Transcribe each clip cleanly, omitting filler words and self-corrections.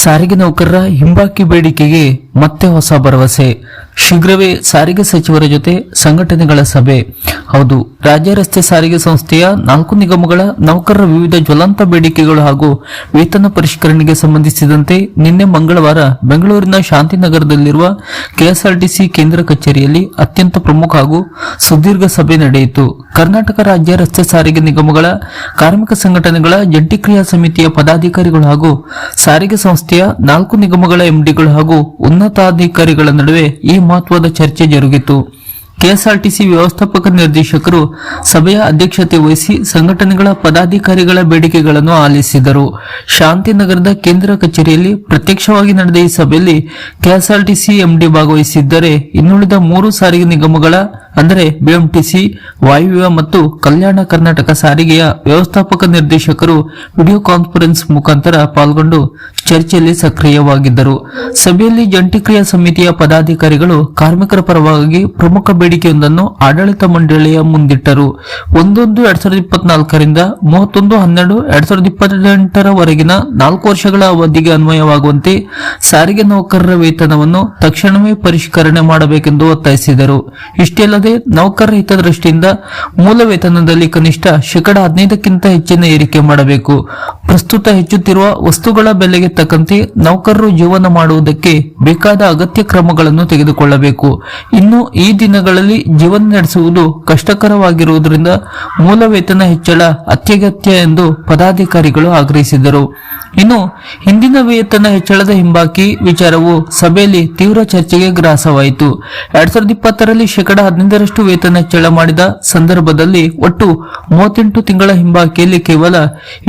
ಸಾರಿಗೆ ನೌಕರರ ಹಿಂಬಾಕಿ ಬೇಡಿಕೆಗೆ ಮತ್ತೆ ಹೊಸ ಭರವಸೆ. ಶೀಘ್ರವೇ ಸಾರಿಗೆ ಸಚಿವರ ಜೊತೆ ಸಂಘಟನೆಗಳ ಸಭೆ. ಹೌದು, ರಾಜ್ಯ ರಸ್ತೆ ಸಾರಿಗೆ ಸಂಸ್ಥೆಯ 4 ನಿಗಮಗಳ ನೌಕರರ ವಿವಿಧ ಜ್ವಲಂತ ಬೇಡಿಕೆಗಳು ಹಾಗೂ ವೇತನ ಪರಿಷ್ಕರಣೆಗೆ ಸಂಬಂಧಿಸಿದಂತೆ ನಿನ್ನೆ ಮಂಗಳವಾರ ಬೆಂಗಳೂರಿನ ಶಾಂತಿನಗರದಲ್ಲಿರುವ ಕೆಎಸ್ಆರ್ಟಿಸಿ ಕೇಂದ್ರ ಕಚೇರಿಯಲ್ಲಿ ಅತ್ಯಂತ ಪ್ರಮುಖ ಹಾಗೂ ಸುದೀರ್ಘ ಸಭೆ ನಡೆಯಿತು. ಕರ್ನಾಟಕ ರಾಜ್ಯ ರಸ್ತೆ ಸಾರಿಗೆ ನಿಗಮಗಳ ಕಾರ್ಮಿಕ ಸಂಘಟನೆಗಳ ಜಂಟಿ ಕ್ರಿಯಾ ಸಮಿತಿಯ ಪದಾಧಿಕಾರಿಗಳು ಹಾಗೂ ಸಾರಿಗೆ ಸಂಸ್ಥೆಯ 4 ನಿಗಮಗಳ ಎಂಡಿಗಳು ಹಾಗೂ ಉನ್ನತಾಧಿಕಾರಿಗಳ ನಡುವೆ ಈ ಮಹತ್ವದ ಚರ್ಚೆ ಜರುಗಿತು. ಕೆಎಸ್ಆರ್ಟಿಸಿ ವ್ಯವಸ್ಥಾಪಕ ನಿರ್ದೇಶಕರು ಸಭೆಯ ಅಧ್ಯಕ್ಷತೆ ವಹಿಸಿ ಸಂಘಟನೆಗಳ ಪದಾಧಿಕಾರಿಗಳ ಬೇಡಿಕೆಗಳನ್ನು ಆಲಿಸಿದರು. ಶಾಂತಿನಗರದ ಕೇಂದ್ರ ಕಚೇರಿಯಲ್ಲಿ ಪ್ರತ್ಯಕ್ಷವಾಗಿ ನಡೆದ ಈ ಸಭೆಯಲ್ಲಿ ಕೆಎಸ್ಆರ್ಟಿಸಿ ಎಂಡಿ ಭಾಗವಹಿಸಿದ್ದರೆ ಇನ್ನುಳಿದ 3 ಸಾರಿಗೆ ನಿಗಮಗಳ ಅಂದರೆ ಬಿಎಂಟಿಸಿ, ವಾಯುವ್ಯ ಮತ್ತು ಕಲ್ಯಾಣ ಕರ್ನಾಟಕ ಸಾರಿಗೆಯ ವ್ಯವಸ್ಥಾಪಕ ನಿರ್ದೇಶಕರು ವಿಡಿಯೋ ಕಾನ್ಫರೆನ್ಸ್ ಮುಖಾಂತರ ಪಾಲ್ಗೊಂಡು ಚರ್ಚೆಯಲ್ಲಿ ಸಕ್ರಿಯವಾಗಿದ್ದರು. ಸಭೆಯಲ್ಲಿ ಜಂಟಿ ಕ್ರಿಯಾ ಸಮಿತಿಯ ಪದಾಧಿಕಾರಿಗಳು ಕಾರ್ಮಿಕರ ಪರವಾಗಿ ಪ್ರಮುಖ ಬೇಡಿಕೆಯೊಂದನ್ನು ಆಡಳಿತ ಮಂಡಳಿಯ ಮುಂದಿಟ್ಟರು. 1/1/2024ರಿಂದ 31/12/2028 4 ವರ್ಷಗಳ ಅವಧಿಗೆ ಅನ್ವಯವಾಗುವಂತೆ ಸಾರಿಗೆ ನೌಕರರ ವೇತನವನ್ನು ತಕ್ಷಣವೇ ಪರಿಷ್ಕರಣೆ ಮಾಡಬೇಕೆಂದು ಒತ್ತಾಯಿಸಿದರು. ಇಷ್ಟೇ ಅಲ್ಲದೆ ನೌಕರರ ಹಿತದೃಷ್ಟಿಯಿಂದ ಮೂಲ ವೇತನದಲ್ಲಿ ಕನಿಷ್ಠ 15% ಹೆಚ್ಚಿನ ಏರಿಕೆ ಮಾಡಬೇಕು. ಪ್ರಸ್ತುತ ಹೆಚ್ಚುತ್ತಿರುವ ವಸ್ತುಗಳ ಬೆಲೆಗೆ ತಕ್ಕಂತೆ ನೌಕರರು ಜೀವನ ಮಾಡುವುದಕ್ಕೆ ಬೇಕಾದ ಅಗತ್ಯ ಕ್ರಮಗಳನ್ನು ತೆಗೆದುಕೊಳ್ಳಬೇಕು. ಇನ್ನು ಈ ದಿನಗಳಲ್ಲಿ ಜೀವನ ನಡೆಸುವುದು ಕಷ್ಟಕರವಾಗಿರುವುದರಿಂದ ಮೂಲ ವೇತನ ಹೆಚ್ಚಳ ಅತ್ಯಗತ್ಯ ಎಂದು ಪದಾಧಿಕಾರಿಗಳು ಆಗ್ರಹಿಸಿದರು. ಇನ್ನು ಹಿಂದಿನ ವೇತನ ಹೆಚ್ಚಳದ ಹಿಂಬಾಕಿ ವಿಚಾರವು ಸಭೆಯಲ್ಲಿ ತೀವ್ರ ಚರ್ಚೆಗೆ ಗ್ರಾಸವಾಯಿತು. 2020ರಲ್ಲಿ 15% ವೇತನ ಹೆಚ್ಚಳ ಮಾಡಿದ ಸಂದರ್ಭದಲ್ಲಿ ಒಟ್ಟು 38 ತಿಂಗಳ ಹಿಂಬಾಕಿಯಲ್ಲಿ ಕೇವಲ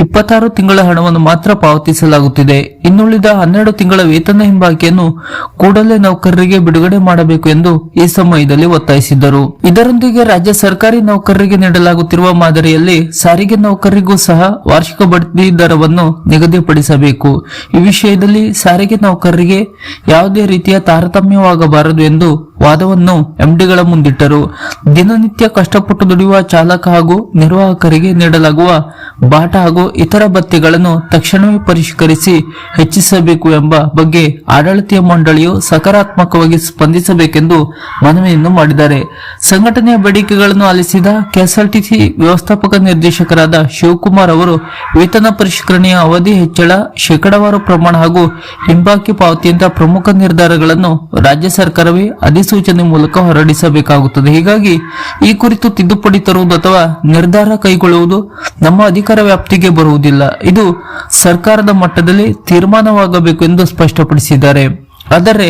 26 ತಿಂಗಳ ಹಣವನ್ನು ಮಾತ್ರ ಪಾವತಿಸಲಾಗುತ್ತಿದೆ. ಇನ್ನುಳಿದ 12 ತಿಂಗಳ ವೇತನ ಹಿಂಬಾಕಿಯನ್ನು ಕೂಡಲೇ ನೌಕರರಿಗೆ ಬಿಡುಗಡೆ ಮಾಡಬೇಕು ಎಂದು ಈ ಸಮಯದಲ್ಲಿ ಒತ್ತಾಯಿಸಿದ್ದರು. ಇದರೊಂದಿಗೆ ರಾಜ್ಯ ಸರ್ಕಾರಿ ನೌಕರರಿಗೆ ನೀಡಲಾಗುತ್ತಿರುವ ಮಾದರಿಯಲ್ಲಿ ಸಾರಿಗೆ ನೌಕರರಿಗೂ ಸಹ ವಾರ್ಷಿಕ ಬಡ್ತಿ ದರವನ್ನು ನಿಗದಿಪಡಿಸಬೇಕು. ಈ ವಿಷಯದಲ್ಲಿ ಸಾರಿಗೆ ನೌಕರರಿಗೆ ಯಾವುದೇ ರೀತಿಯ ತಾರತಮ್ಯವಾಗಬಾರದು ಎಂದು ವಾದವನ್ನು ಎಂಡಿಗಳ ಮುಂದಿಟ್ಟರು. ದಿನನಿತ್ಯ ಕಷ್ಟಪಟ್ಟು ದುಡಿಯುವ ಚಾಲಕ ಹಾಗೂ ನಿರ್ವಾಹಕರಿಗೆ ನೀಡಲಾಗುವ ಬಾಟ ಹಾಗೂ ಇತರ ಭತ್ಯೆಗಳನ್ನು ತಕ್ಷಣವೇ ಪರಿಷ್ಕರಿಸಿ ಹೆಚ್ಚಿಸಬೇಕು ಎಂಬ ಬಗ್ಗೆ ಆಡಳಿತ ಮಂಡಳಿಯು ಸಕಾರಾತ್ಮಕವಾಗಿ ಸ್ಪಂದಿಸಬೇಕೆಂದು ಮನವಿಯನ್ನು ಮಾಡಿದ್ದಾರೆ. ಸಂಘಟನೆಯ ಬೇಡಿಕೆಗಳನ್ನು ಆಲಿಸಿದ ಕೆಎಸ್ಆರ್ಟಿಸಿ ವ್ಯವಸ್ಥಾಪಕ ನಿರ್ದೇಶಕರಾದ ಶಿವಕುಮಾರ್ ಅವರು ವೇತನ ಪರಿಷ್ಕರಣೆಯ ಅವಧಿ ಹೆಚ್ಚಳ, ಶೇಕಡಾವಾರು ಪ್ರಮಾಣ ಹಾಗೂ ಹಿಂಬಾಕಿ ಪಾವತಿಯಂತಹ ಪ್ರಮುಖ ನಿರ್ಧಾರಗಳನ್ನು ರಾಜ್ಯ ಸರ್ಕಾರವೇ ಅಧಿಸೂಚನೆ ಮೂಲಕ ಹೊರಡಿಸಬೇಕಾಗುತ್ತದೆ. ಹೀಗಾಗಿ ಈ ಕುರಿತು ತಿದ್ದುಪಡಿ ತರುವುದು ಅಥವಾ ನಿರ್ಧಾರ ಕೈಗೊಳ್ಳುವುದು ನಮ್ಮ ಅಧಿಕಾರ ವ್ಯಾಪ್ತಿಗೆ ಬರುವುದಿಲ್ಲ. ಇದು ಸರ್ಕಾರದ ಮಟ್ಟದಲ್ಲಿ ತೀರ್ಮಾನವಾಗಬೇಕು ಎಂದು ಸ್ಪಷ್ಟಪಡಿಸಿದ್ದಾರೆ. ಆದರೆ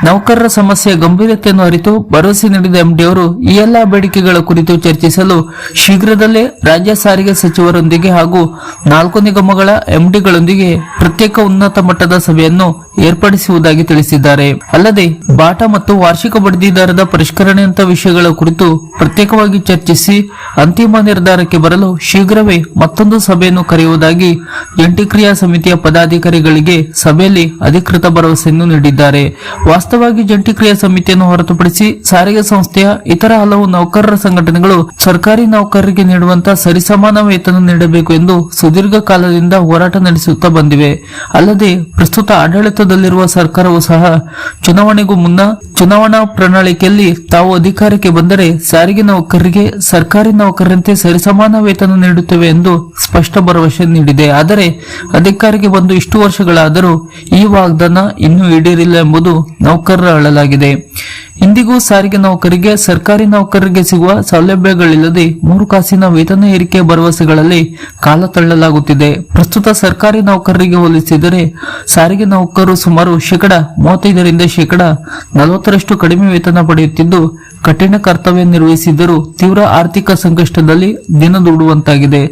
ನೌಕರರ ಸಮಸ್ಯೆಯ ಗಂಭೀರತೆಯನ್ನು ಅರಿತು ಭರವಸೆ ನೀಡಿದ ಎಂಡಿ ಅವರು ಈ ಎಲ್ಲಾ ಬೇಡಿಕೆಗಳ ಕುರಿತು ಚರ್ಚಿಸಲು ಶೀಘ್ರದಲ್ಲೇ ರಾಜ್ಯ ಸಾರಿಗೆ ಸಚಿವರೊಂದಿಗೆ ಹಾಗೂ 4 ನಿಗಮಗಳ ಎಂಡಿಗಳೊಂದಿಗೆ ಪ್ರತ್ಯೇಕ ಉನ್ನತ ಮಟ್ಟದ ಸಭೆಯನ್ನು ಏರ್ಪಡಿಸುವುದಾಗಿ ತಿಳಿಸಿದ್ದಾರೆ. ಅಲ್ಲದೆ ಬಾಟ ಮತ್ತು ವಾರ್ಷಿಕ ಬಡ್ಡಿ ದರದ ಪರಿಷ್ಕರಣೆಯಂತಹ ವಿಷಯಗಳ ಕುರಿತು ಪ್ರತ್ಯೇಕವಾಗಿ ಚರ್ಚಿಸಿ ಅಂತಿಮ ನಿರ್ಧಾರಕ್ಕೆ ಬರಲು ಶೀಘ್ರವೇ ಮತ್ತೊಂದು ಸಭೆಯನ್ನು ಕರೆಯುವುದಾಗಿ ಜಂಟಿ ಕ್ರಿಯಾ ಸಮಿತಿಯ ಪದಾಧಿಕಾರಿಗಳಿಗೆ ಸಭೆಯಲ್ಲಿ ಅಧಿಕೃತ ಭರವಸೆಯನ್ನು ನೀಡಿದ್ದಾರೆ. ವಾಸ್ತವವಾಗಿ ಜಂಟಿ ಕ್ರಿಯಾ ಸಮಿತಿಯನ್ನು ಹೊರತುಪಡಿಸಿ ಸಾರಿಗೆ ಸಂಸ್ಥೆಯ ಇತರ ಹಲವು ನೌಕರರ ಸಂಘಟನೆಗಳು ಸರ್ಕಾರಿ ನೌಕರರಿಗೆ ನೀಡುವಂತಹ ಸರಿಸಮಾನ ವೇತನ ನೀಡಬೇಕು ಎಂದು ಸುದೀರ್ಘ ಕಾಲದಿಂದ ಹೋರಾಟ ನಡೆಸುತ್ತಾ ಬಂದಿವೆ. ಅಲ್ಲದೆ ಪ್ರಸ್ತುತ ಆಡಳಿತದಲ್ಲಿರುವ ಸರ್ಕಾರವು ಸಹ ಚುನಾವಣೆಗೂ ಮುನ್ನ ಚುನಾವಣಾ ಪ್ರಣಾಳಿಕೆಯಲ್ಲಿ ತಾವು ಅಧಿಕಾರಕ್ಕೆ ಬಂದರೆ ಸಾರಿಗೆ ನೌಕರರಿಗೆ ಸರ್ಕಾರಿ ನೌಕರರಂತೆ ಸರಿಸಮಾನ ವೇತನ ನೀಡುತ್ತೇವೆ ಎಂದು ಸ್ಪಷ್ಟ ಭರವಸೆ ನೀಡಿದೆ. ಆದರೆ ಅಧಿಕಾರಕ್ಕೆ ಬಂದು ಇಷ್ಟು ವರ್ಷಗಳಾದರೂ ಈ ವಾಗ್ದಾನ ಇನ್ನೂ ಈಡೇರಿಲ್ಲ ಎಂಬುದು ನೌಕರರ ಅಳಲಾಗಿದೆ. ಇಂದಿಗೂ ಸಾರಿಗೆ ನೌಕರಿಗೆ ಸರ್ಕಾರಿ ನೌಕರರಿಗೆ ಸಿಗುವ ಸೌಲಭ್ಯಗಳಿಲ್ಲದೆ 3 ಕಾಸಿನ ವೇತನ ಏರಿಕೆ ಭರವಸೆಗಳಲ್ಲಿ ಕಾಲ ತಳ್ಳಲಾಗುತ್ತಿದೆ. ಪ್ರಸ್ತುತ ಸರ್ಕಾರಿ ನೌಕರರಿಗೆ ಹೋಲಿಸಿದರೆ ಸಾರಿಗೆ ನೌಕರರು ಸುಮಾರು 35% 40% ಕಡಿಮೆ ವೇತನ ಪಡೆಯುತ್ತಿದ್ದು ಕಠಿಣ ಕರ್ತವ್ಯ ನಿರ್ವಹಿಸಿದ್ದರೂ ತೀವ್ರ ಆರ್ಥಿಕ ಸಂಕಷ್ಟದಲ್ಲಿ ದಿನ ದೂಡುವಂತಾಗಿದೆ.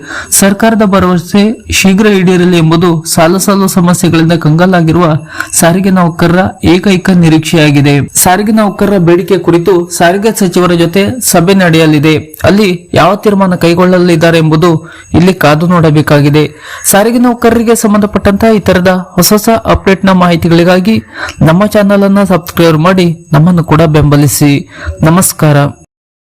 ಸರ್ಕಾರದ ಭರವಸೆ ಶೀಘ್ರ ಈಡೇರಲಿ ಎಂಬುದು ಸಾಲು ಸಮಸ್ಯೆಗಳಿಂದ ಕಂಗಾಲಾಗಿರುವ ಸಾರಿಗೆ ನೌಕರರ ಏಕೈಕ ನಿರೀಕ್ಷೆಯಾಗಿದೆ. ಸಾರಿಗೆ ನೌಕರರ ಬೇಡಿಕೆ ಕುರಿತು ಸಾರಿಗೆ ಸಚಿವರ ಜೊತೆ ಸಭೆ ನಡೆಯಲಿದೆ. ಅಲ್ಲಿ ಯಾವ ತೀರ್ಮಾನ ಕೈಗೊಳ್ಳಲಿದ್ದಾರೆ ಎಂಬುದು ಇಲ್ಲಿ ಕಾದು ನೋಡಬೇಕಾಗಿದೆ. ಸಾರಿಗೆ ನೌಕರರಿಗೆ ಸಂಬಂಧಪಟ್ಟಂತಹ ಇತರದ ಹೊಸ ಅಪ್ಡೇಟ್ನ ಮಾಹಿತಿಗಳಿಗಾಗಿ ನಮ್ಮ ಚಾನೆಲ್ ಅನ್ನು ಸಬ್ಸ್ಕ್ರೈಬ್ ಮಾಡಿ ನಮ್ಮನ್ನು ಕೂಡ ಬೆಂಬಲಿಸಿ. ನಮಸ್ಕಾರ.